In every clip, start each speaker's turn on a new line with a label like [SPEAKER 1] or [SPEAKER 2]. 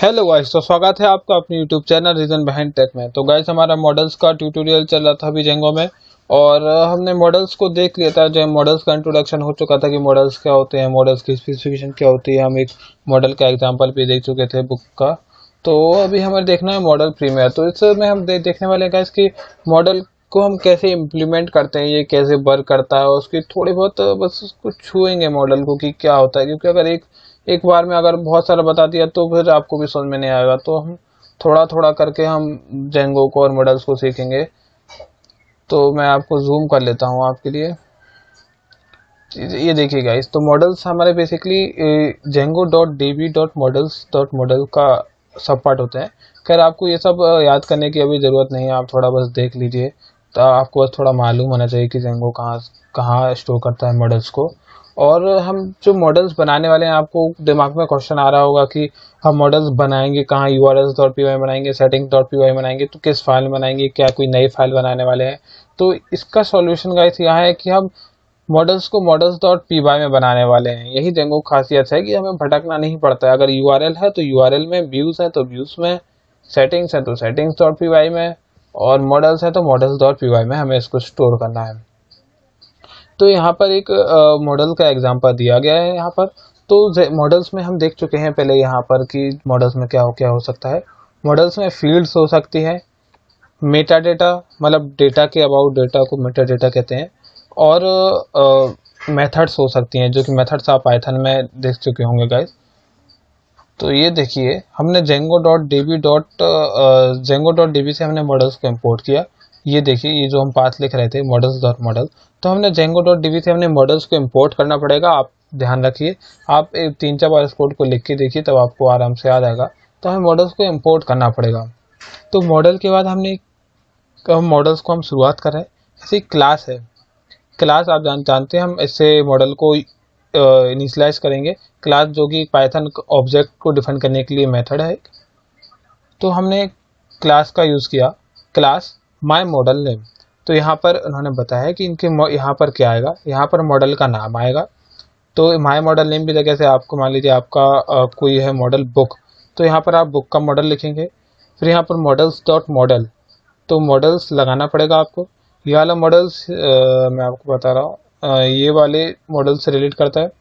[SPEAKER 1] Hello guys, तो स्वागत है आपका अपने YouTube channel reason behind tech में। तो गाइस, हमारा मॉडल्स का ट्यूटोरियल चल रहा था अभी जेंगो में, और हमने मॉडल्स को देख लिया था। जो मॉडल्स का इंट्रोडक्शन हो चुका था कि मॉडल्स क्या होते हैं, मॉडल्स की स्पेसिफिकेशन क्या होती है। हम एक मॉडल का एग्जांपल भी देख चुके थे बुक का। तो अभी हमें देखना है मॉडल प्रीमियर। तो इसमें हम देखने वाले हैं गाइस कि मॉडल को हम कैसे इम्प्लीमेंट करते हैं, ये कैसे वर्क करता है, और उसकी थोड़ी बहुत बस उसको छुएंगे मॉडल को कि क्या होता है। क्योंकि अगर एक बार में अगर बहुत सारा बता दिया तो फिर आपको भी समझ में नहीं आएगा। तो हम थोड़ा थोड़ा करके हम जेंगो को और मॉडल्स को सीखेंगे। तो मैं आपको जूम कर लेता हूँ आपके लिए। ये देखिए गाइस, तो मॉडल्स हमारे basically Django dot D B dot models dot model का सब पार्ट होते हैं। खैर, आपको ये सब याद करने की अभी ज़रूरत नहीं है, आप थोड़ा बस देख लीजिए। तो आपको बस थोड़ा मालूम होना चाहिए कि जेंगो कहाँ कहाँ स्टोर करता है मॉडल्स को। और हम जो मॉडल्स बनाने वाले हैं, आपको दिमाग में क्वेश्चन आ रहा होगा कि हम मॉडल्स बनाएंगे कहाँ, urls.py बनाएंगे, settings.py बनाएंगे, तो किस फाइल में बनाएंगे, क्या कोई नई फाइल बनाने वाले हैं। तो इसका सॉल्यूशन गाइस यहाँ है कि हम मॉडल्स को models.py में बनाने वाले हैं। यही जेंगो खासियत है कि हमें भटकना नहीं पड़ता है। अगर URL है तो URL में, व्यूज है तो व्यूज में, सेटिंग्स है तो settings.py में, और मॉडल्स है तो models.py में हमें इसको स्टोर करना है। तो यहाँ पर एक मॉडल का एग्जांपल दिया गया है यहाँ पर। तो मॉडल्स में हम देख चुके हैं पहले यहाँ पर कि मॉडल्स में क्या हो सकता है। मॉडल्स में फील्ड्स हो सकती है, मेटा डेटा मतलब डेटा के अबाउट डेटा को मेटा डेटा कहते हैं, और मेथड्स हो सकती हैं, जो कि मेथड्स आप पाइथन में देख चुके होंगे गाइस। तो ये देखिए, हमने जेंगो.db से हमने मॉडल्स को इंपोर्ट किया। ये देखिए, ये जो हम पाथ लिख रहे थे मॉडल्स डॉट मॉडल, तो हमने जेंगो.db से हमने मॉडल्स को इंपोर्ट करना पड़ेगा। आप ध्यान रखिए, आप 3-4 बार इस कोड को लिख के देखिए, तब आपको आराम से याद आएगा। तो हमें मॉडल्स को इंपोर्ट करना पड़ेगा। तो मॉडल के बाद मॉडल्स को हम शुरुआत कर रहे हैं। ऐसे क्लास है, क्लास आप जानते हैं, हम इससे मॉडल को इनिशियलाइज करेंगे। क्लास जो कि पाइथन ऑब्जेक्ट को डिफाइन करने के लिए मेथड है। तो हमने क्लास का यूज़ किया, क्लास माय मॉडल नेम। तो यहाँ पर उन्होंने बताया कि इनके यहाँ पर क्या आएगा, यहाँ पर मॉडल का नाम आएगा। तो माय मॉडल नेम भी जगह से आपको मान लीजिए आपका कोई है मॉडल बुक, तो यहाँ पर आप बुक का मॉडल लिखेंगे। फिर यहाँ पर मॉडल्स डॉट मॉडल, तो मॉडल्स लगाना पड़ेगा आपको। ये वाला मॉडल्स मैं आपको बता रहा हूँ, ये वाले मॉडल से रिलेट करता है।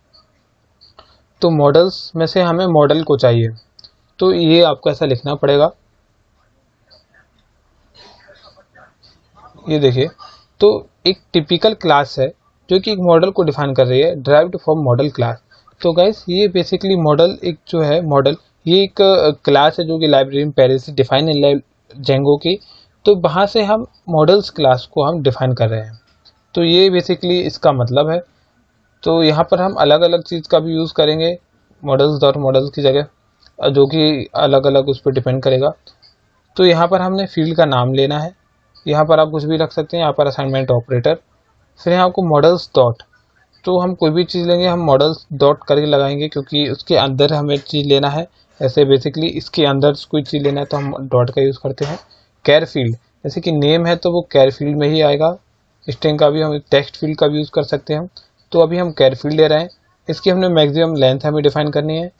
[SPEAKER 1] तो मॉडल्स में से हमें मॉडल को चाहिए, तो ये आपको ऐसा लिखना पड़ेगा। ये देखिए, तो एक टिपिकल क्लास है जो कि एक मॉडल को डिफाइन कर रही है, ड्राइव्ड फ्रॉम मॉडल क्लास। तो गाइस, ये बेसिकली मॉडल एक जो है मॉडल, ये एक क्लास है जो कि लाइब्रेरी में पहले से डिफाइन है जेंगो की। तो वहाँ से हम मॉडल्स क्लास को हम डिफाइन कर रहे हैं। तो ये बेसिकली इसका मतलब है। तो यहाँ पर हम अलग अलग चीज़ का भी यूज़ करेंगे मॉडल्स डॉट मॉडल्स की जगह, जो कि अलग अलग उस पर डिपेंड करेगा। तो यहाँ पर हमने फील्ड का नाम लेना है। यहाँ पर आप कुछ भी रख सकते हैं, यहाँ पर असाइनमेंट ऑपरेटर। फिर यहाँ आपको मॉडल्स डॉट, तो हम कोई भी चीज़ लेंगे हम मॉडल्स डॉट करके लगाएंगे, क्योंकि उसके अंदर हमें चीज़ लेना है। ऐसे बेसिकली इसके अंदर कोई चीज़ लेना है तो हम डॉट का यूज़ करते हैं। कैर फील्ड, जैसे कि नेम है तो वो कैर फील्ड में ही आएगा। स्ट्रिंग का भी हम टेक्स्ट फील्ड का भी यूज़ कर सकते हैं। तो अभी हम कैर फील्ड ले रहे हैं, इसकी हमने मैक्सिमम लेंथ हमें डिफाइन करनी है,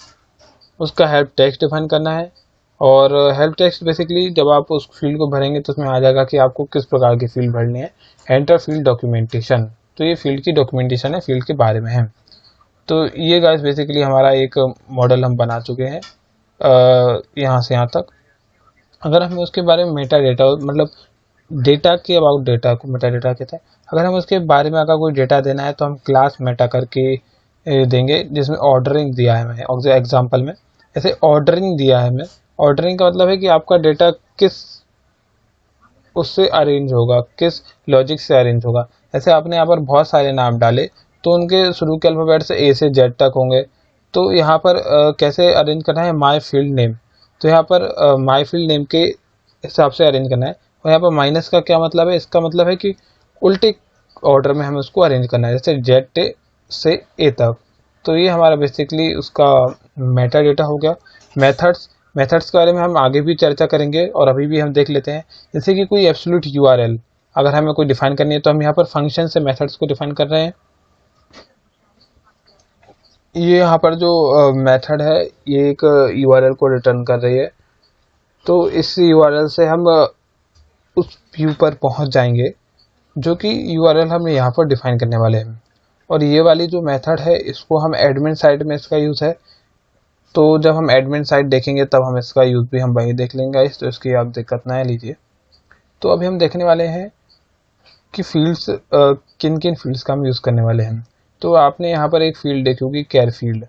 [SPEAKER 1] उसका हेल्प टेक्स्ट डिफाइन करना है। और हेल्प टेक्स्ट बेसिकली जब आप उस फील्ड को भरेंगे तो उसमें आ जाएगा कि आपको किस प्रकार की फील्ड भरनी है। एंटर फील्ड डॉक्यूमेंटेशन, तो ये फील्ड की डॉक्यूमेंटेशन है, फील्ड के बारे में है। तो ये गाइस बेसिकली हमारा एक मॉडल हम बना चुके हैं यहाँ से यहाँ तक। अगर हमें उसके बारे में मेटा डेटा, मतलब डेटा के अबाउट डेटा को मेटा डेटा कहते हैं। अगर हम उसके बारे में अगर कोई डेटा देना है तो हम क्लास मेटा करके देंगे, जिसमें ऑर्डरिंग दिया है मैंने एग्जाम्पल में। ऐसे ऑर्डरिंग दिया है मैं, ऑर्डरिंग का मतलब है कि आपका डेटा किस उससे अरेंज होगा, किस लॉजिक से अरेंज होगा। ऐसे आपने यहाँ पर बहुत सारे नाम डाले, तो उनके शुरू के अल्फ़ाबेट से ए से जेड तक होंगे। तो यहाँ पर कैसे अरेंज करना है, माई फील्ड नेम। तो यहाँ पर माई फील्ड नेम के हिसाब से अरेंज करना है। और यहाँ पर माइनस का क्या मतलब है, इसका मतलब है कि उल्टे ऑर्डर में हमें उसको अरेंज करना है, जैसे जेड से ए तक। तो ये हमारा बेसिकली उसका मेटा डेटा हो गया। मेथड्स के बारे में हम आगे भी चर्चा करेंगे, और अभी भी हम देख लेते हैं। जैसे कि कोई एब्सोल्यूट यूआरएल अगर हमें कोई डिफाइन करनी है, तो हम यहाँ पर फंक्शन से मेथड्स को डिफाइन कर रहे हैं। ये यहाँ पर जो मेथड है ये एक URL को रिटर्न कर रही है। तो इस URL से हम उस व्यू पर पहुंच जाएंगे जो कि URL हम यहाँ पर डिफाइन करने वाले हैं। और ये वाली जो मेथड है इसको हम एडमिन साइड में इसका यूज़ है। तो जब हम एडमिन साइड देखेंगे तब हम इसका यूज़ भी हम वहीं देख लेंगे गाइस, तो इसकी आप दिक्कत ना लीजिए। तो अभी हम देखने वाले हैं कि फील्ड्स किन किन फील्ड्स का हम यूज़ करने वाले हैं। तो आपने यहाँ पर एक फील्ड देखी होगी कैर फील्ड।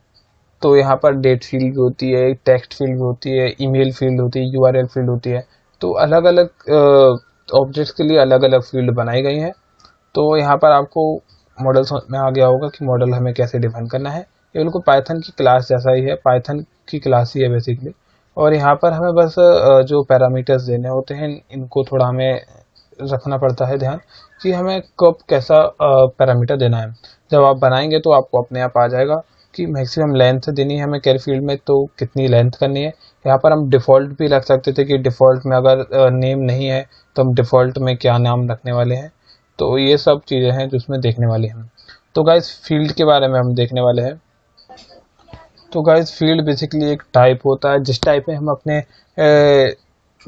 [SPEAKER 1] तो यहाँ पर डेट फील्ड भी होती है, टेक्स्ट फील्ड भी होती है, ईमेल फील्ड होती है, URL फील्ड होती है। तो अलग अलग ऑब्जेक्ट्स के लिए अलग अलग फील्ड बनाई गई हैं। तो यहाँ पर आपको मॉडल समझ में आ गया होगा कि मॉडल हमें कैसे डिफाइन करना है। ये बिल्कुल पाइथन की क्लास जैसा ही है, पाइथन की क्लास ही है बेसिकली। और यहाँ पर हमें बस जो पैरामीटर्स देने होते हैं इनको थोड़ा हमें रखना पड़ता है ध्यान कि हमें कब कैसा पैरामीटर देना है। जब आप बनाएंगे तो आपको अपने आप आ जाएगा कि मैक्सिमम लेंथ देनी है हमें कैर फील्ड में, तो कितनी लेंथ करनी है। यहाँ पर हम डिफ़ॉल्ट भी रख सकते थे कि डिफ़ॉल्ट में अगर नेम नहीं है तो हम डिफ़ॉल्ट में क्या नाम रखने वाले हैं। तो ये सब चीज़ें हैं जो उसमें देखने वाली हैं। तो गाइस फील्ड के बारे में हम देखने वाले हैं। तो गाइस फील्ड बेसिकली एक टाइप होता है जिस टाइप में हम अपने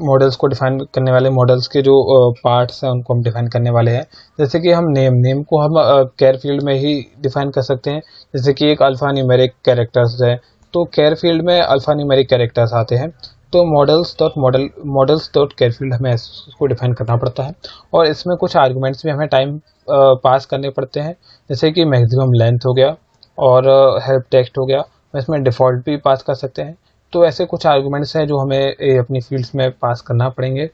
[SPEAKER 1] मॉडल्स को डिफाइन करने वाले, मॉडल्स के जो पार्ट्स हैं उनको हम डिफाइन करने वाले हैं। जैसे कि हम नेम को हम कैर फील्ड में ही डिफाइन कर सकते हैं। जैसे कि एक अल्फ़ा न्यूमेरिक कैरेक्टर्स है तो कैर फील्ड में अल्फ़ा न्यूमेरिक कैरेक्टर्स आते हैं। तो मॉडल्स डॉट कैर फील्ड हमें इसको डिफाइन करना पड़ता है। और इसमें कुछ आर्गूमेंट्स भी हमें टाइम पास करने पड़ते हैं, जैसे कि मैक्सिमम लेंथ हो गया और हेल्प टेक्स्ट हो गया। इसमें डिफ़ॉल्ट भी पास कर सकते हैं। तो ऐसे कुछ आर्गूमेंट्स हैं जो हमें अपनी फील्ड्स में पास करना पड़ेंगे।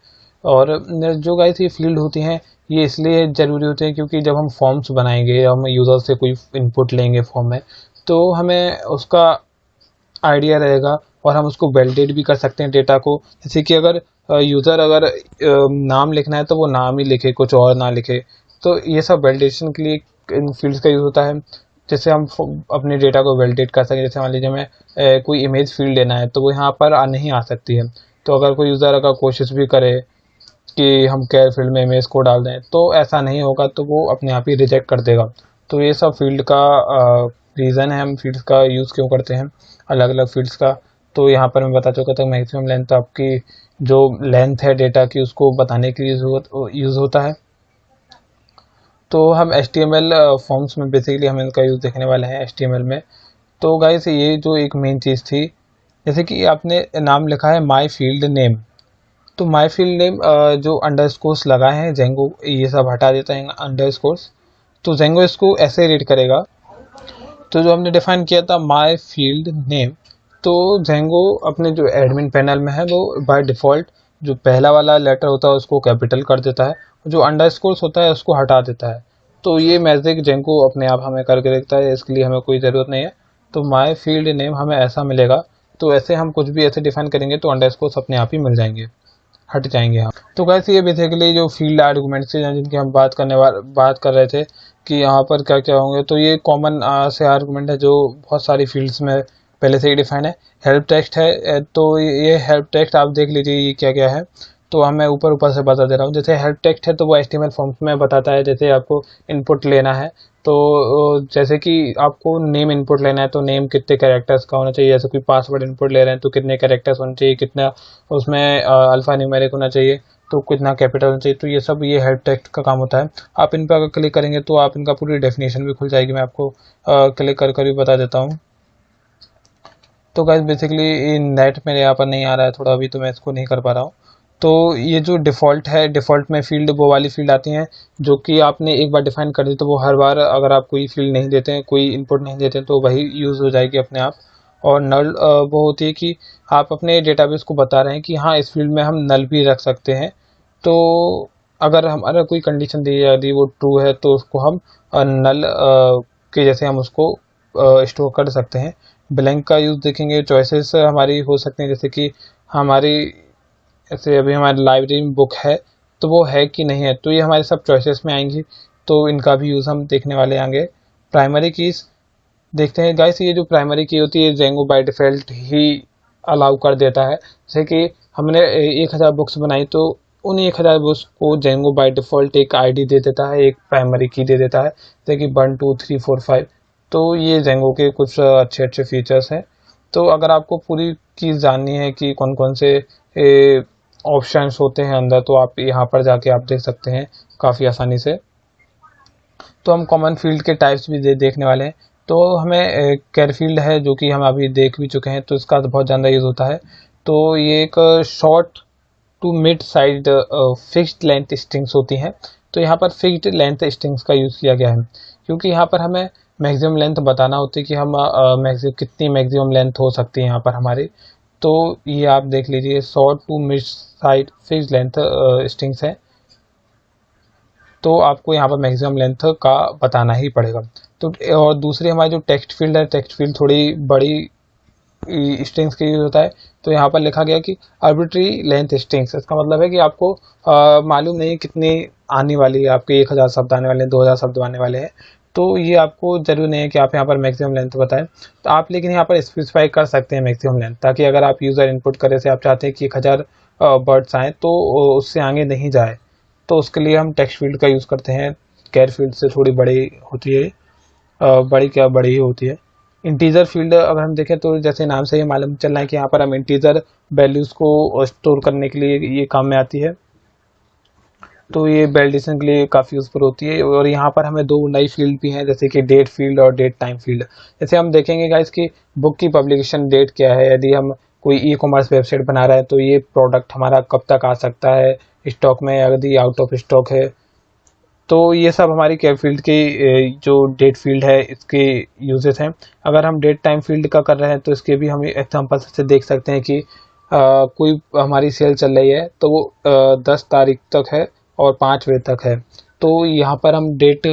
[SPEAKER 1] और जो गाइस ये फील्ड होती हैं ये इसलिए ज़रूरी होते हैं क्योंकि जब हम फॉर्म्स बनाएंगे, हम यूज़र से कोई इनपुट लेंगे फॉर्म में, तो हमें उसका आइडिया रहेगा और हम उसको वैलिडेट भी कर सकते हैं डेटा को। जैसे कि अगर यूज़र अगर नाम लिखना है तो वो नाम ही लिखे, कुछ और ना लिखे। तो ये सब वैलिडेशन के लिए इन फील्ड्स का यूज़ होता है। जैसे हम अपने डेटा को वैलिडेट कर सकें, जैसे मान लीजिए हमें कोई इमेज फील्ड लेना है तो वो यहाँ पर नहीं आ सकती है। तो अगर कोई यूज़र अगर कोशिश भी करे कि हम कैर फील्ड में इमेज को डाल दें तो ऐसा नहीं होगा, तो वो अपने आप ही रिजेक्ट कर देगा। तो ये सब फील्ड का रीज़न है, हम फील्ड्स का यूज़ क्यों करते हैं, अलग अलग फील्ड्स का। तो यहाँ पर मैं बता चुका था मैक्सिमम लेंथ आपकी जो लेंथ है डेटा की उसको बताने के लिए यूज़ होता है। तो हम HTML फॉर्म्स में बेसिकली हम इनका यूज़ देखने वाले हैं HTML में। तो गाइस ये जो एक मेन चीज़ थी, जैसे कि आपने नाम लिखा है माई फील्ड नेम। तो माई फील्ड नेम जो अंडरस्कोर्स लगाए हैं जेंगो ये सब हटा देता है अंडरस्कोर्स। तो जेंगो इसको ऐसे रीड करेगा। तो जो हमने डिफाइन किया था माई फील्ड नेम, तो जेंगो अपने जो एडमिन पैनल में है वो बाय डिफ़ॉल्ट जो पहला वाला लेटर होता है उसको कैपिटल कर देता है, जो अंडरस्कोर्स होता है उसको हटा देता है। तो ये मैजिक जेंगो अपने आप हमें करके देखता है, इसके लिए हमें कोई ज़रूरत नहीं है। तो माई फील्ड नेम हमें ऐसा मिलेगा। तो ऐसे हम कुछ भी ऐसे डिफाइन करेंगे तो अंडरस्कोर्स अपने आप ही मिल जाएंगे, हट जाएंगे हम। तो कैसे ये बेसिकली जो फील्ड आर्गूमेंट्स हैं जिनकी हम बात कर रहे थे कि यहाँ पर क्या क्या होंगे, तो ये कॉमन से आर्गूमेंट है जो बहुत सारी फील्ड्स में पहले से ही डिफाइन है। हेल्प टेक्स्ट है, तो ये हेल्प टेक्स्ट आप देख लीजिए ये क्या क्या है। तो हमें ऊपर ऊपर से बता दे रहा हूँ। जैसे हेल्प टेक्स्ट है तो वो HTML फॉर्म्स में बताता है, जैसे आपको इनपुट लेना है तो जैसे कि आपको नेम इनपुट लेना है तो नेम कितने कैरेक्टर्स का होना चाहिए। जैसे कोई पासवर्ड इनपुट ले रहे हैं तो कितने कैरेक्टर्स होने चाहिए, कितना उसमें अल्फ़ा न्यूमेरिक होना चाहिए, तो कितना कैपिटल होना चाहिए। तो ये सब ये हेल्प टेक्स्ट का काम होता है। आप इन पर अगर क्लिक करेंगे तो आप इनका पूरी डेफिनेशन भी खुल जाएगी। मैं आपको क्लिक कर कर भी बता देता हूँ। तो गाइस बेसिकली नेट मेरे यहाँ पर नहीं आ रहा है थोड़ा अभी, तो मैं इसको नहीं कर पा रहा हूँ। तो ये जो डिफ़ॉल्ट है, डिफ़ॉल्ट में फील्ड वो वाली फील्ड आती हैं जो कि आपने एक बार डिफाइन कर दी तो वो हर बार अगर आप कोई फील्ड नहीं देते हैं, कोई इनपुट नहीं देते हैं तो वही यूज़ हो जाएगी अपने आप। और नल वो होती है कि आप अपने डेटाबेस को बता रहे हैं कि हाँ इस फील्ड में हम नल भी रख सकते हैं। तो अगर हमारा कोई कंडीशन दी जाती वो ट्रू है तो उसको हम नल के जैसे हम उसको स्टोर कर सकते हैं। ब्लैंक का यूज़ देखेंगे, चॉइसेस हमारी हो सकते हैं, जैसे कि हमारी ऐसे अभी हमारी लाइब्रेरी में बुक है तो वो है कि नहीं है, तो ये हमारे सब चॉइसेस में आएंगी। तो इनका भी यूज़ हम देखने वाले आएंगे। प्राइमरी कीज़ देखते हैं गाइस। ये जो प्राइमरी की होती है Django by default he allow कर देता है। जैसे कि हमने 1000 बुक्स बनाई तो उन 1000 बुक्स को जेंगो बाय डिफ़ॉल्ट एक ID दे देता है, एक प्राइमरी की दे देता है, जैसे कि 1 2 3 4 5। तो ये जेंगो के कुछ अच्छे अच्छे फीचर्स हैं। तो अगर आपको पूरी चीज़ जाननी है कि कौन कौन से ऑप्शंस होते हैं अंदर, तो आप यहाँ पर जाके आप देख सकते हैं काफ़ी आसानी से। तो हम कॉमन फील्ड के टाइप्स भी देखने वाले हैं। तो हमें कैर फील्ड है जो कि हम अभी देख भी चुके हैं, तो इसका बहुत ज़्यादा यूज़ होता है। तो ये एक short to mid side fixed length strings होती हैं। तो यहाँ पर फिक्स्ड लेंथ स्ट्रिंग्स का यूज़ किया गया है क्योंकि यहाँ पर हमें मैक्सिमम लेंथ बताना होती है कि हम कितनी मैक्सिमम लेंथ हो सकती है यहाँ पर हमारी। तो ये आप देख लीजिए, short to mid side fixed length strings है, तो आपको यहाँ पर मैक्सिमम लेंथ का बताना ही पड़ेगा। तो और दूसरी हमारी जो टेक्स्ट फील्ड है, टेक्स्ट फील्ड थोड़ी बड़ी स्ट्रिंग्स के यूज होता है। तो यहाँ पर लिखा गया कि आर्बिट्री लेंथ स्ट्रिंग्स, इसका मतलब है कि आपको मालूम नहीं कितनी आने वाली है, आपके 1000 शब्द आने वाले हैं, 2000 शब्द आने वाले हैं। तो ये आपको जरूरी नहीं है कि आप यहाँ पर मैक्सिमम लेंथ बताएं। तो आप लेकिन यहाँ पर स्पेसिफाई कर सकते हैं मैक्सिमम लेंथ, ताकि अगर आप यूज़र इनपुट करे से आप चाहते हैं कि 1000 वर्ड्स आएँ तो उससे आगे नहीं जाए, तो उसके लिए हम टेक्स्ट फील्ड का यूज़ करते हैं। कैर फील्ड से थोड़ी बड़ी होती है, बड़ी ही होती है। इंटीजर फील्ड अगर हम देखें तो जैसे नाम से ही मालूम चल रहा है कि यहाँ पर हम इंटीजर वैल्यूज़ को स्टोर करने के लिए ये काम में आती है। तो ये वैलिडेशन के लिए काफ़ी यूज़फुल होती है। और यहाँ पर हमें दो नई फील्ड भी हैं, जैसे कि डेट फील्ड और डेट टाइम फील्ड। जैसे हम देखेंगे गाइस कि बुक की पब्लिकेशन डेट क्या है, यदि हम कोई ई कॉमर्स वेबसाइट बना रहे हैं तो ये प्रोडक्ट हमारा कब तक आ सकता है स्टॉक में, यदि आउट ऑफ स्टॉक है। तो ये सब हमारी कैर फील्ड की जो डेट फील्ड है इसके यूजेस हैं। अगर हम डेट टाइम फील्ड का कर रहे हैं तो इसके भी हम एग्जांपल से देख सकते हैं कि कोई हमारी सेल चल रही है तो वो 10 तारीख तक है और 5 बजे तक है। तो यहाँ पर हम डेट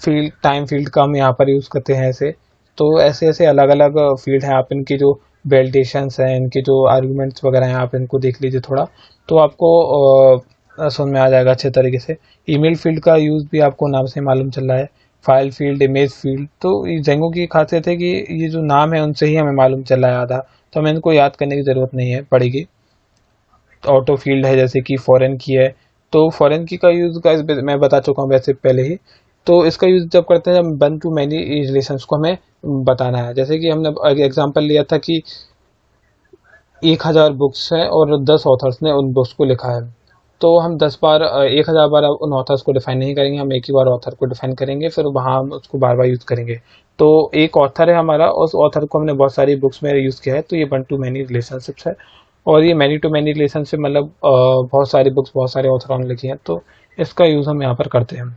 [SPEAKER 1] फील्ड टाइम फील्ड का हम यहाँ पर यूज़ करते हैं ऐसे। तो ऐसे ऐसे अलग अलग फील्ड हैं, आप इनकी जो वैलिडेशंस हैं, इनके जो आर्गुमेंट्स वगैरह हैं, आप इनको देख लीजिए थोड़ा, तो आपको समझ में आ जाएगा अच्छे तरीके से। ईमेल फील्ड का यूज़ भी आपको नाम से मालूम चल रहा है। फाइल फील्ड, इमेज फील्ड, तो जेंगो की खासियत है कि ये जो नाम है उनसे ही हमें मालूम चल रहा है आधा, तो हमें इनको याद करने की ज़रूरत नहीं है पड़ेगी। ऑटो फील्ड है जैसे कि फॉरेन की है, तो फॉरेन की का यूज़ का मैं बता चुका हूँ वैसे पहले ही। तो इसका यूज़ जब करते हैं जब वन टू मैनी रिलेशंस को हमें बताना है। जैसे कि हमने एग्जांपल लिया था कि 1000 बुक्स हैं और 10 ऑथर्स ने उन बुक्स को लिखा है, तो हम 10 बार 1000 बार उन ऑथर्स को डिफाइन नहीं करेंगे, हम एक ही बार ऑथर को डिफाइन करेंगे, फिर वहाँ हम उसको बार बार यूज़ करेंगे। तो एक ऑथर है हमारा, उस ऑथर को हमने बहुत सारी बुक्स में यूज़ किया है, तो ये वन टू मैनी रिलेशनशिप्स है। और ये मैनी टू मैनी रिलेशनशिप मतलब बहुत सारी बुक्स बहुत सारे ऑथरों ने लिखी हैं, तो इसका यूज़ हम यहाँ पर करते हैं।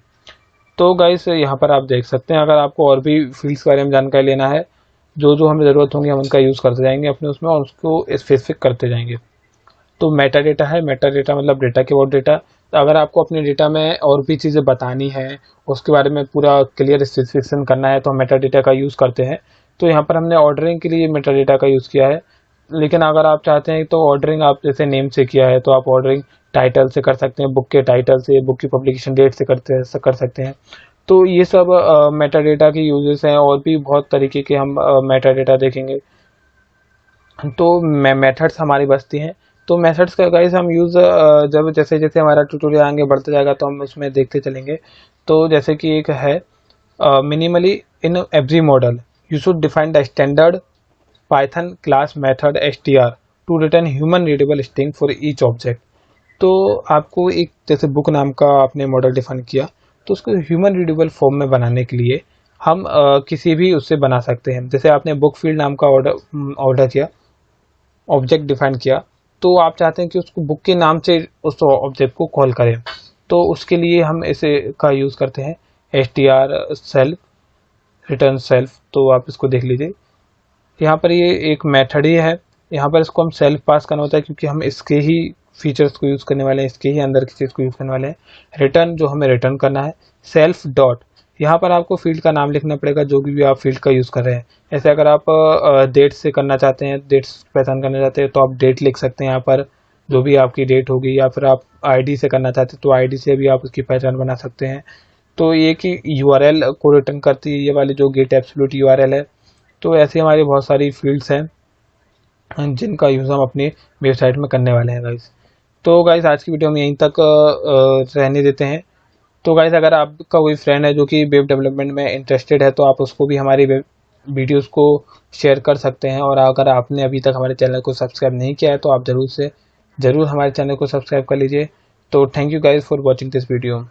[SPEAKER 1] तो गाइस यहाँ पर आप देख सकते हैं, अगर आपको और भी फील्ड्स के बारे में जानकारी लेना है, जो जो हमें ज़रूरत होंगी हम उनका यूज़ करते जाएंगे अपने उसमें और उसको स्पेसिफिक करते जाएंगे। तो मेटा डेटा है, मेटा डेटा मतलब डेटा के अबाउट डेटा। तो अगर आपको अपने डेटा में और भी चीज़ें बतानी है, उसके बारे में पूरा क्लियर स्पेसिफिकेशन करना है, तो हम मेटा डेटा का यूज़ करते हैं। तो यहाँ पर हमने ऑर्डरिंग के लिए मेटा डेटा का यूज़ किया है, लेकिन अगर आप चाहते हैं तो ऑर्डरिंग आप जैसे नेम से किया है तो आप ऑर्डरिंग टाइटल से कर सकते हैं, बुक के टाइटल से, बुक की पब्लिकेशन डेट से कर सकते हैं। तो ये सब मेटा डेटा के यूजेस हैं, और भी बहुत तरीके के हम मेटा डेटा देखेंगे। तो मेथड्स हमारी बचती हैं। तो मेथड्स का गाइस हम यूज़ जब जैसे जैसे हमारा ट्यूटोरियल आगे बढ़ते जाएगा तो हम उसमें देखते चलेंगे। तो जैसे कि एक है minimally in every model you should define the standard Python class method str to return human readable string for each object. तो आपको एक जैसे बुक नाम का आपने मॉडल डिफाइन किया, तो उसको ह्यूमन रीडेबल फॉर्म में बनाने के लिए हम किसी भी उससे बना सकते हैं। जैसे आपने बुक फील्ड नाम का ऑर्डर किया, ऑब्जेक्ट डिफाइन किया, तो आप चाहते हैं कि उसको बुक के नाम से उस ऑब्जेक्ट को कॉल करें, तो उसके लिए हम इसे का यूज़ करते हैं str सेल्फ रिटर्न सेल्फ। तो आप इसको देख लीजिए, यहाँ पर ये एक मेथड ही है, यहाँ पर इसको हम सेल्फ पास करना होता है क्योंकि हम इसके ही फीचर्स को यूज़ करने वाले हैं, इसके ही अंदर की चीज़ को यूज़ करने वाले हैं। रिटर्न जो हमें रिटर्न करना है, सेल्फ डॉट, यहाँ पर आपको फील्ड का नाम लिखना पड़ेगा जो भी आप फील्ड का यूज़ कर रहे हैं। ऐसे अगर आप डेट से करना चाहते हैं, डेट्स पहचान करना चाहते हैं, तो आप डेट लिख सकते हैं यहाँ पर, जो भी आपकी डेट होगी, या फिर आप आईडी से करना चाहते हैं तो आईडी से भी आप उसकी पहचान बना सकते हैं। तो ये कि यूआरएल को रिटर्न करती है ये वाली जो गेट एब्सोल्यूट यूआरएल है। तो ऐसी हमारी बहुत सारी फील्ड्स हैं जिनका यूज़ हम अपनी वेबसाइट में करने वाले हैं गाइस। तो गाइस आज की वीडियो में यहीं तक रहने देते हैं। तो गाइस अगर आपका कोई फ्रेंड है जो कि वेब डेवलपमेंट में इंटरेस्टेड है तो आप उसको भी हमारी वीडियोस को शेयर कर सकते हैं। और अगर आपने अभी तक हमारे चैनल को सब्सक्राइब नहीं किया है तो आप ज़रूर हमारे चैनल को सब्सक्राइब कर लीजिए। तो thank you guys for watching this video.